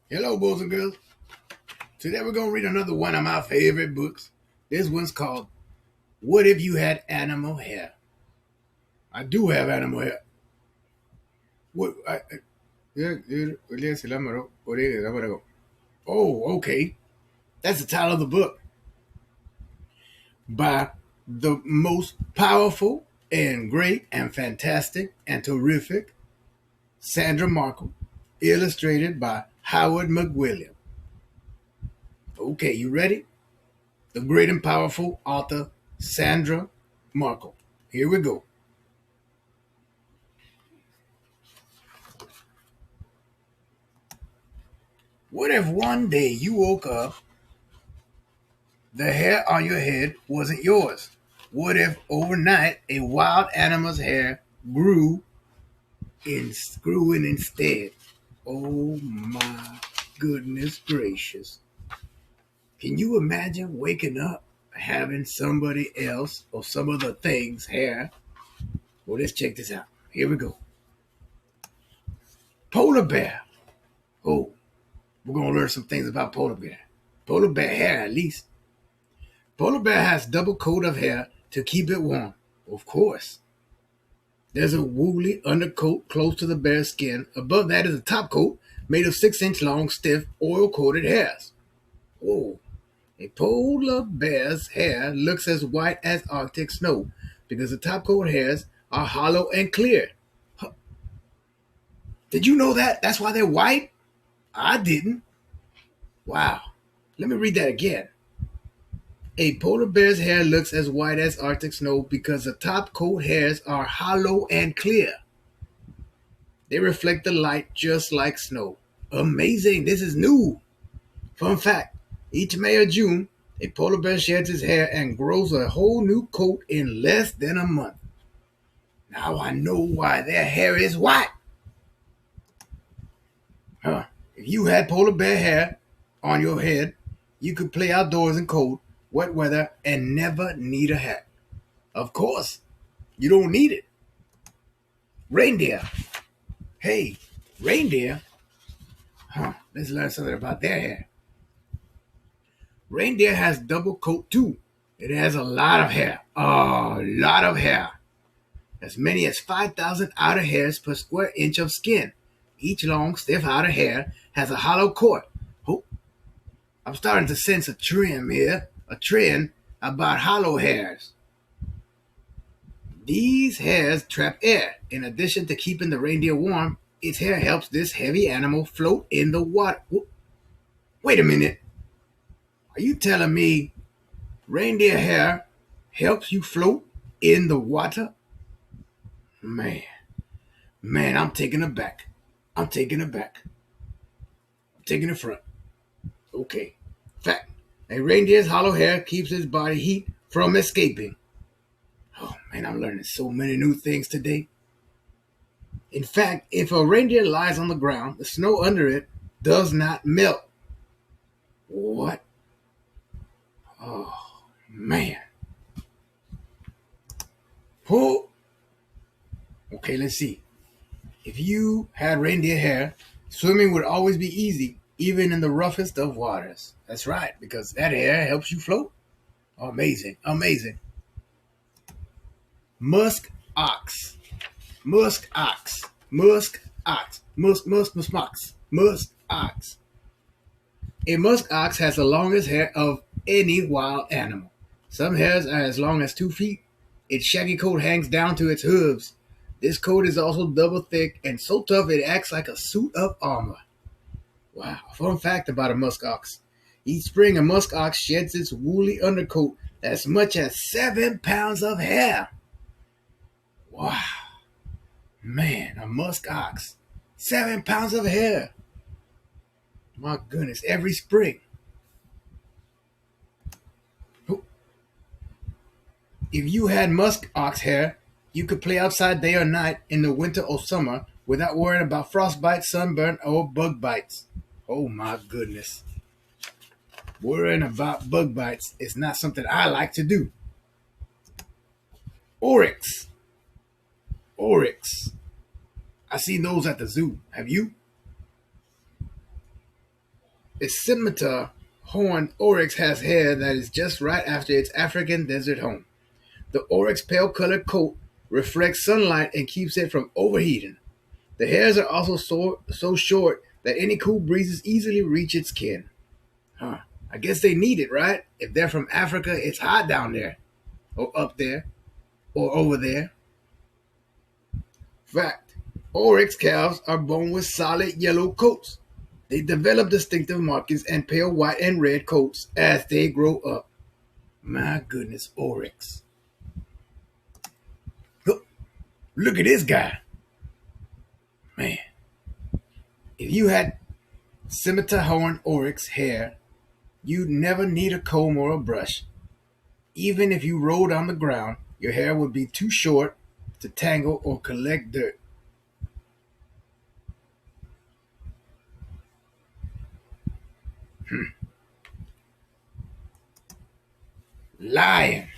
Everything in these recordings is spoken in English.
Hello, boys and girls. Today we're going to read another one of my favorite books. This one's called What If You Had Animal Hair? I do have animal hair. What? Oh, okay. That's the title of the book. By the most powerful and great and fantastic and terrific Sandra Markle. Illustrated by Howard McWilliam. Okay, you ready? The great and powerful author Sandra Markle. Here we go. What if one day you woke up, the hair on your head wasn't yours? What if overnight a wild animal's hair grew in instead? Oh my goodness gracious. Can you imagine waking up having somebody else or some other thing's hair? Well, let's check this out. Here we go. Polar bear. Oh, we're going to learn some things about polar bear. Polar bear hair, at least. Polar bear has double coat of hair to keep it warm. Of course. There's a woolly undercoat close to the bear's skin. Above that is a top coat made of 6-inch long, stiff, oil-coated hairs. Oh, a polar bear's hair looks as white as Arctic snow because the top coat hairs are hollow and clear. Huh. Did you know that? That's why they're white? I didn't. Wow. Let me read that again. A polar bear's hair looks as white as Arctic snow because the top coat hairs are hollow and clear. They reflect the light just like snow. Amazing, this is new. Fun fact, each May or June, a polar bear sheds his hair and grows a whole new coat in less than a month. Now I know why their hair is white. If you had polar bear hair on your head, you could play outdoors in cold, wet weather, and never need a hat. Of course, you don't need it. Reindeer. Hey, reindeer. Let's learn something about their hair. Reindeer has double coat too. It has a lot of hair. A lot of hair. As many as 5,000 outer hairs per square inch of skin. Each long, stiff outer hair has a hollow core. Oh, I'm starting to sense a trend here. A trend about hollow hairs. These hairs trap air. In addition to keeping the reindeer warm, its hair helps this heavy animal float in the water. Wait a minute. Are you telling me reindeer hair helps you float in the water? Man, I'm taking it back. I'm taking it back. I'm taking it front. Okay. Fact. A reindeer's hollow hair keeps its body heat from escaping. Oh man, I'm learning so many new things today. In fact, if a reindeer lies on the ground, the snow under it does not melt. What? Oh, man. Oh. Okay, let's see. If you had reindeer hair, swimming would always be easy, even in the roughest of waters. That's right, because that hair helps you float. Amazing, amazing. Musk ox. Musk ox. Musk ox. Musk ox. A musk ox has the longest hair of any wild animal. Some hairs are as long as 2 feet. Its shaggy coat hangs down to its hooves. This coat is also double thick and so tough it acts like a suit of armor. Wow, fun fact about a musk ox. Each spring a musk ox sheds its woolly undercoat as much as 7 pounds of hair. Wow, man, a musk ox. 7 pounds of hair. My goodness, every spring. If you had musk ox hair, you could play outside day or night in the winter or summer without worrying about frostbite, sunburn, or bug bites. Oh my goodness. Worrying about bug bites is not something I like to do. Oryx. Oryx. I seen those at the zoo. Have you? A scimitar horned oryx has hair that is just right after its African desert home. The oryx pale colored coat reflects sunlight and keeps it from overheating. The hairs are also so short that any cool breezes easily reach its skin. Huh. I guess they need it, right? If they're from Africa, it's hot down there, or up there, or over there. Fact: oryx calves are born with solid yellow coats. They develop distinctive markings and pale white and red coats as they grow up. My goodness, oryx. Look at this guy. Man, if you had scimitar horn oryx hair, you'd never need a comb or a brush. Even if you rolled on the ground, your hair would be too short to tangle or collect dirt. Lion.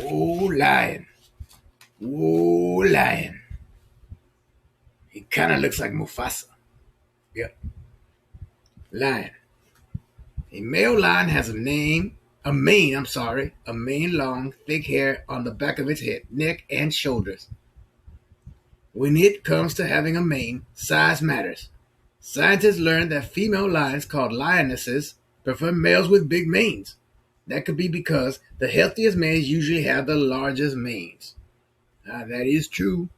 Oh, lion. Oh, lion. He kind of looks like Mufasa. Yep. Lion. A male lion has a mane long, thick hair on the back of its head, neck, and shoulders. When it comes to having a mane, size matters. Scientists learned that female lions called lionesses prefer males with big manes. That could be because the healthiest males usually have the largest manes. That is true.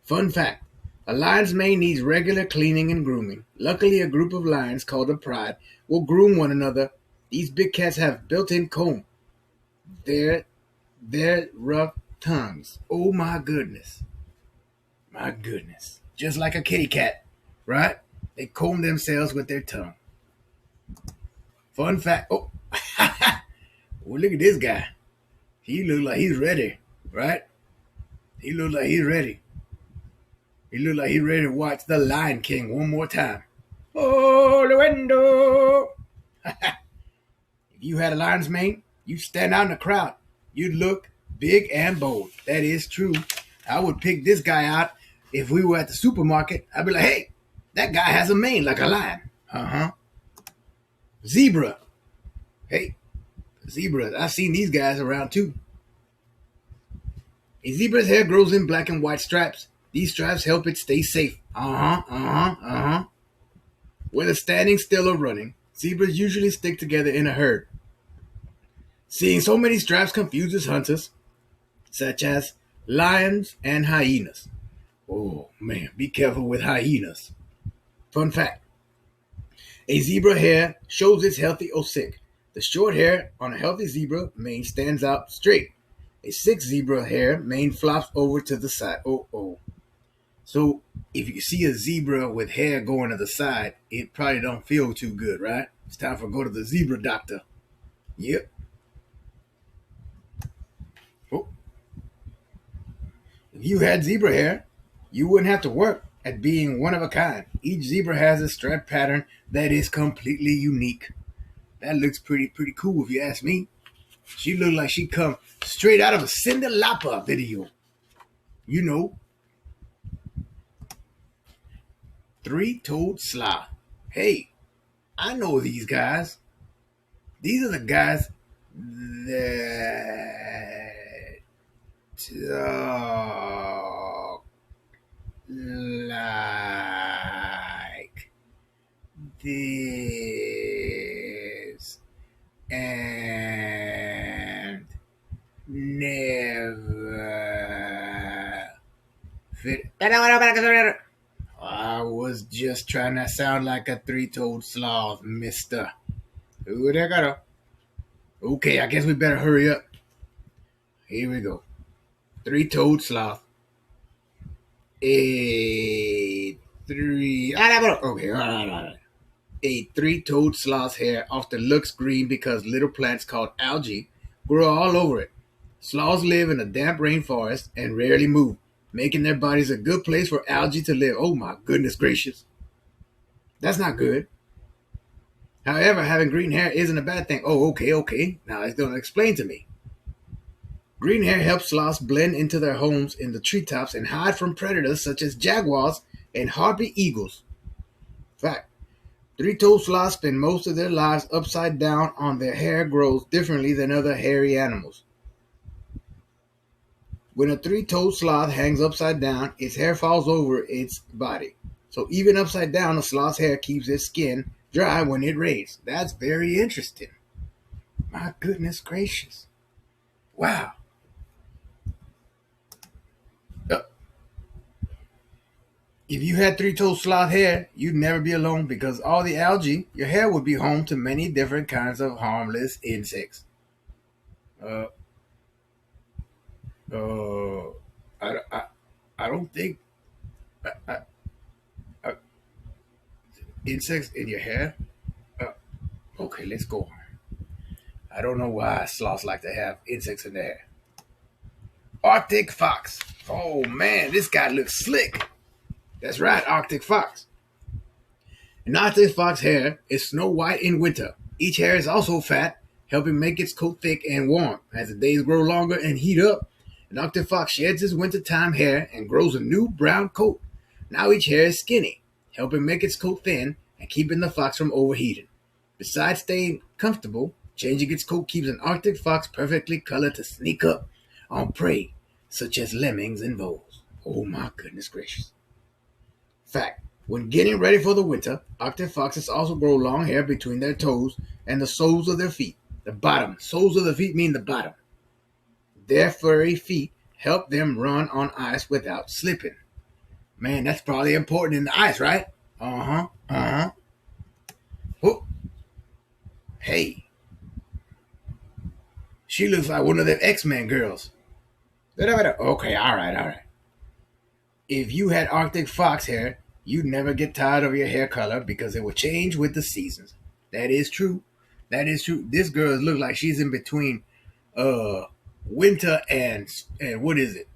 Fun fact: a lion's mane needs regular cleaning and grooming. Luckily, a group of lions called a pride will groom one another. These big cats have built-in comb. Their rough tongues. Oh my goodness. My goodness. Just like a kitty cat, right? They comb themselves with their tongue. Fun fact. Oh, well, look at this guy. He looks like he's ready, right? He looks like he's ready. He looks like he's ready to watch The Lion King one more time. Oh, Luendo! If you had a lion's mane, you'd stand out in the crowd. You'd look big and bold. That is true. I would pick this guy out if we were at the supermarket. I'd be like, hey, that guy has a mane like a lion. Uh-huh. Zebra. Hey, zebras. I've seen these guys around too. A zebra's hair grows in black and white stripes. These stripes help it stay safe. Whether standing still or running, zebras usually stick together in a herd. Seeing so many stripes confuses hunters, such as lions and hyenas. Oh man, be careful with hyenas. Fun fact: a zebra hair shows it's healthy or sick. The short hair on a healthy zebra mane stands out straight. A sick zebra hair mane flops over to the side. So if you see a zebra with hair going to the side, it probably don't feel too good, right? It's time for go to the zebra doctor. Yep. Oh. If you had zebra hair, you wouldn't have to work at being one of a kind. Each zebra has a stripe pattern that is completely unique. That looks pretty cool if you ask me. She looked like she come straight out of a Cyndi Lauper video. You know. Three-toed sloth. Hey, I know these guys. These are the guys that talk like this and never fit. I was just trying to sound like a three-toed sloth, mister. Ooh, there got to. Okay, I guess we better hurry up. Here we go. Three-toed sloth. Okay, all right. A three-toed sloth's hair often looks green because little plants called algae grow all over it. Sloths live in a damp rainforest and rarely move, making their bodies a good place for algae to live. Oh my goodness gracious. That's not good. However, having green hair isn't a bad thing. Oh, okay. Now it's going to explain to me. Green hair helps sloths blend into their homes in the treetops and hide from predators such as jaguars and harpy eagles. Fact: Three-toed sloths spend most of their lives upside down on their hair grows differently than other hairy animals. When a three-toed sloth hangs upside down, its hair falls over its body. So even upside down, a sloth's hair keeps its skin dry when it rains. That's very interesting. My goodness gracious. Wow. Uh, If you had three-toed sloth hair, you'd never be alone because all the algae, your hair would be home to many different kinds of harmless insects. Uh, uh, I don't think I, I, insects in your hair. Uh, okay, let's go on. I don't know why sloths like to have insects in their hair. Arctic fox. Oh man, this guy looks slick. That's right, Arctic fox. An Arctic fox hair is snow white in winter. Each hair is also fat, helping make its coat thick and warm. As the days grow longer and heat up, an Arctic fox sheds its wintertime hair and grows a new brown coat. Now each hair is skinny, helping make its coat thin and keeping the fox from overheating. Besides staying comfortable, changing its coat keeps an Arctic fox perfectly colored to sneak up on prey, such as lemmings and voles. Oh my goodness gracious. Fact. When getting ready for the winter, Arctic foxes also grow long hair between their toes and the soles of their feet. The bottom. Soles of the feet mean the bottom. Their furry feet help them run on ice without slipping. Man, that's probably important in the ice, right? Uh-huh. Uh-huh. Oh, hey. She looks like one of the X-Men girls. Okay, all right, all right. If you had Arctic fox hair, you'd never get tired of your hair color because it would change with the seasons. That is true. That is true. This girl looks like she's in between uh winter and what is it?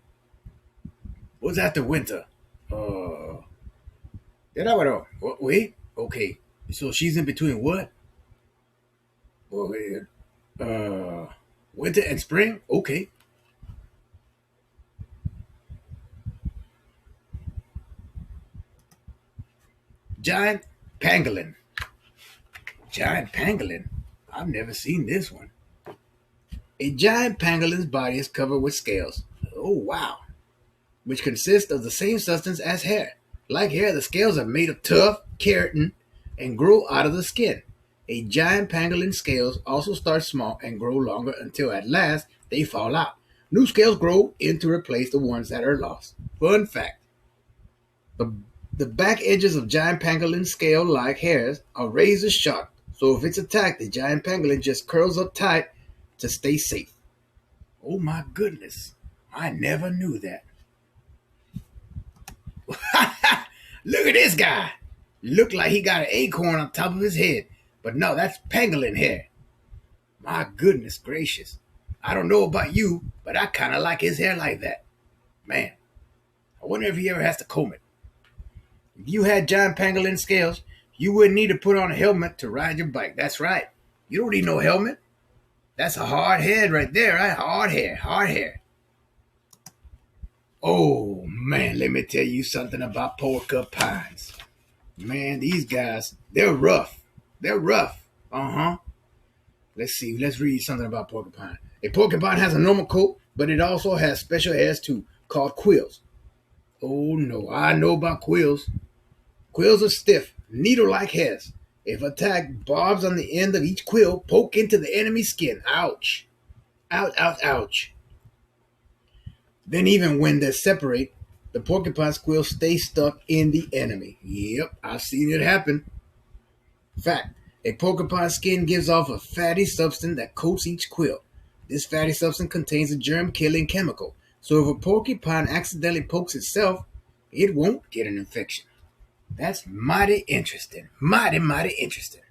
What's after winter? Did I wait? Okay. So she's in between what? Oh, winter and spring? Okay. Giant pangolin. Giant pangolin? I've never seen this one. A giant pangolin's body is covered with scales. Oh, wow. Which consist of the same substance as hair. Like hair, the scales are made of tough keratin and grow out of the skin. A giant pangolin's scales also start small and grow longer until at last they fall out. New scales grow in to replace the ones that are lost. Fun fact. The, the back edges of giant pangolin scale-like hairs are razor sharp, so if it's attacked, the giant pangolin just curls up tight to stay safe. Oh my goodness. I never knew that. Look at this guy. Looked like he got an acorn on top of his head. But no, that's pangolin hair. My goodness gracious. I don't know about you, but I kind of like his hair like that. Man, I wonder if he ever has to comb it. If you had giant pangolin scales, you wouldn't need to put on a helmet to ride your bike. That's right. You don't need no helmet. That's a hard head right there, right? Hard hair, hard hair. Oh, man, let me tell you something about porcupines. Man, these guys, they're rough. They're rough. Uh-huh. Let's see. Let's read something about porcupine. A porcupine has a normal coat, but it also has special hairs too, called quills. Oh, no. I know about quills. Quills are stiff, needle-like hairs. If attacked, barbs on the end of each quill poke into the enemy's skin. Ouch. Ouch, ouch, ouch. Then even when they separate, the porcupine's quill stays stuck in the enemy. Yep, I've seen it happen. Fact, a porcupine's skin gives off a fatty substance that coats each quill. This fatty substance contains a germ-killing chemical. So if a porcupine accidentally pokes itself, it won't get an infection. That's mighty interesting. Mighty, mighty interesting.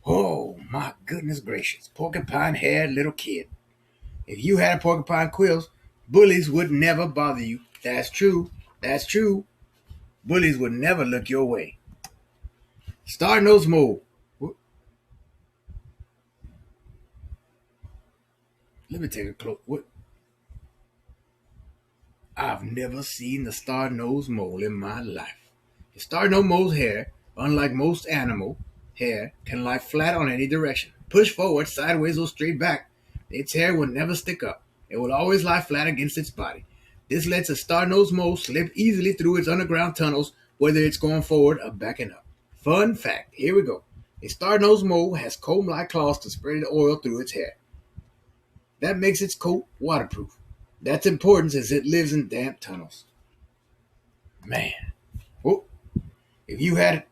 Oh, my goodness gracious. Porcupine-haired little kid. If you had porcupine quills, bullies would never bother you. That's true. That's true. Bullies would never look your way. Star-nosed mole. Let me take a close. What? I've never seen the star-nosed mole in my life. The star-nosed mole's hair Unlike most animal, hair can lie flat on any direction. Push forward, sideways, or straight back. Its hair will never stick up. It will always lie flat against its body. This lets a star-nosed mole slip easily through its underground tunnels, whether it's going forward or backing up. Fun fact, here we go. A star-nosed mole has comb-like claws to spread the oil through its hair. That makes its coat waterproof. That's important as it lives in damp tunnels. Man, oh, if you had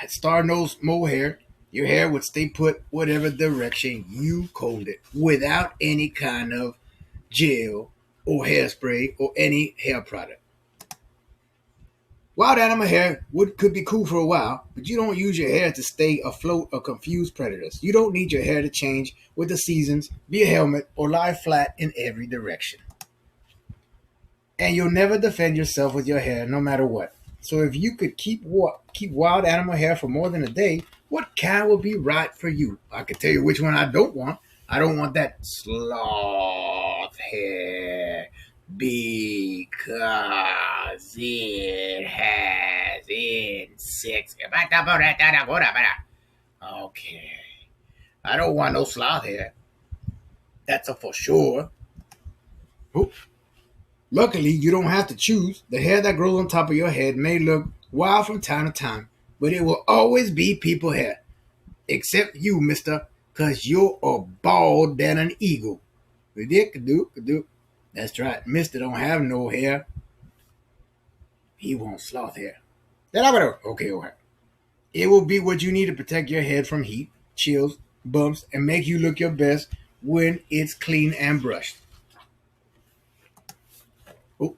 star-nosed mole hair, your hair would stay put whatever direction you combed it without any kind of gel or hairspray or any hair product. Wild animal hair could be cool for a while, but you don't use your hair to stay afloat or confuse predators. You don't need your hair to change with the seasons, be a helmet, or lie flat in every direction. And you'll never defend yourself with your hair no matter what. So if you could keep wild animal hair for more than a day, what kind would be right for you? I can tell you which one I don't want. I don't want that sloth hair because it has insects. Okay. I don't want no sloth hair. That's a for sure. Oops. Luckily, you don't have to choose. The hair that grows on top of your head may look wild from time to time, but it will always be people hair. Except you, mister, because you're a bald than an eagle. That's right. Mister don't have no hair. He wants sloth hair. Okay, all right. It will be what you need to protect your head from heat, chills, bumps, and make you look your best when it's clean and brushed. Oh.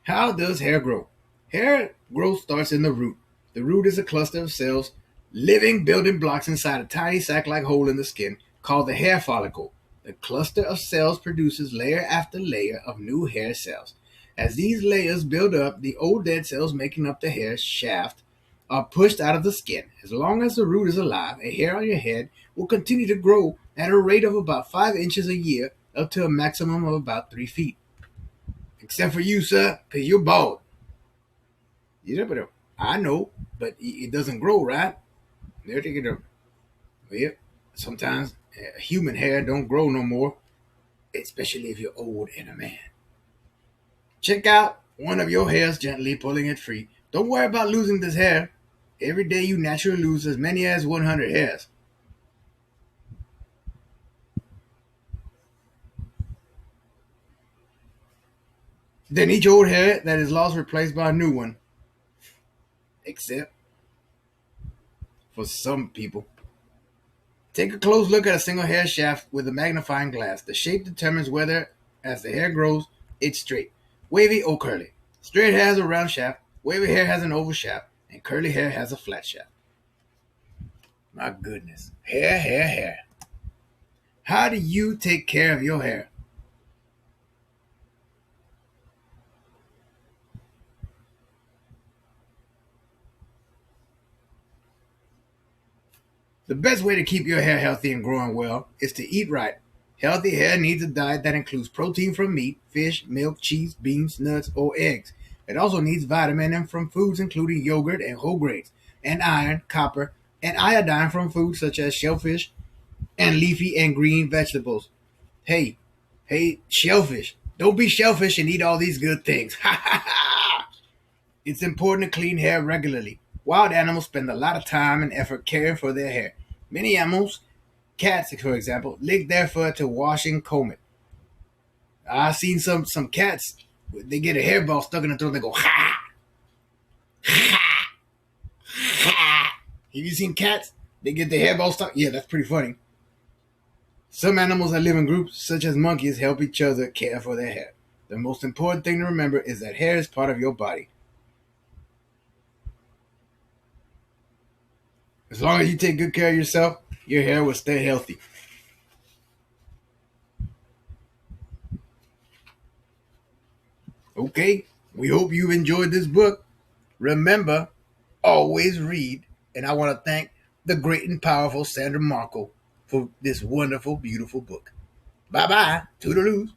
How does hair grow? Hair growth starts in the root. The root is a cluster of cells, living building blocks inside a tiny sac-like hole in the skin called the hair follicle. The cluster of cells produces layer after layer of new hair cells. As these layers build up, the old dead cells making up the hair shaft are pushed out of the skin. As long as the root is alive, a hair on your head will continue to grow at a rate of about 5 inches a year up to a maximum of about 3 feet. Except for you, sir, because you're bald. Yeah, but I know, but it doesn't grow, right? They're taking the well, sometimes human hair don't grow no more, especially if you're old and a man. Check out one of your hairs gently, pulling it free. Don't worry about losing this hair. Every day you naturally lose as many as 100 hairs. Then each old hair that is lost replaced by a new one. Except for some people. Take a close look at a single hair shaft with a magnifying glass. The shape determines whether, as the hair grows, it's straight, wavy, or curly. Straight hair has a round shaft, wavy hair has an oval shaft, and curly hair has a flat shaft. My goodness. Hair, hair, hair. How do you take care of your hair? The best way to keep your hair healthy and growing well is to eat right. Healthy hair needs a diet that includes protein from meat, fish, milk, cheese, beans, nuts, or eggs. It also needs vitamin from foods including yogurt and whole grains, and iron, copper, and iodine from foods such as shellfish and leafy and green vegetables. Hey, hey, shellfish. Don't be shellfish and eat all these good things. Ha ha ha! It's important to clean hair regularly. Wild animals spend a lot of time and effort caring for their hair. Many animals, cats for example, lick their fur to wash and comb it. I've seen some cats, they get a hairball stuck in their throat, they go, ha! Ha! Ha! Have you seen cats? They get the hairball stuck? Yeah, that's pretty funny. Some animals that live in groups, such as monkeys, help each other care for their hair. The most important thing to remember is that hair is part of your body. As long as you take good care of yourself, your hair will stay healthy. Okay, we hope you enjoyed this book. Remember, always read. And I want to thank the great and powerful Sandra Markle for this wonderful, beautiful book. Bye bye. Toodaloo.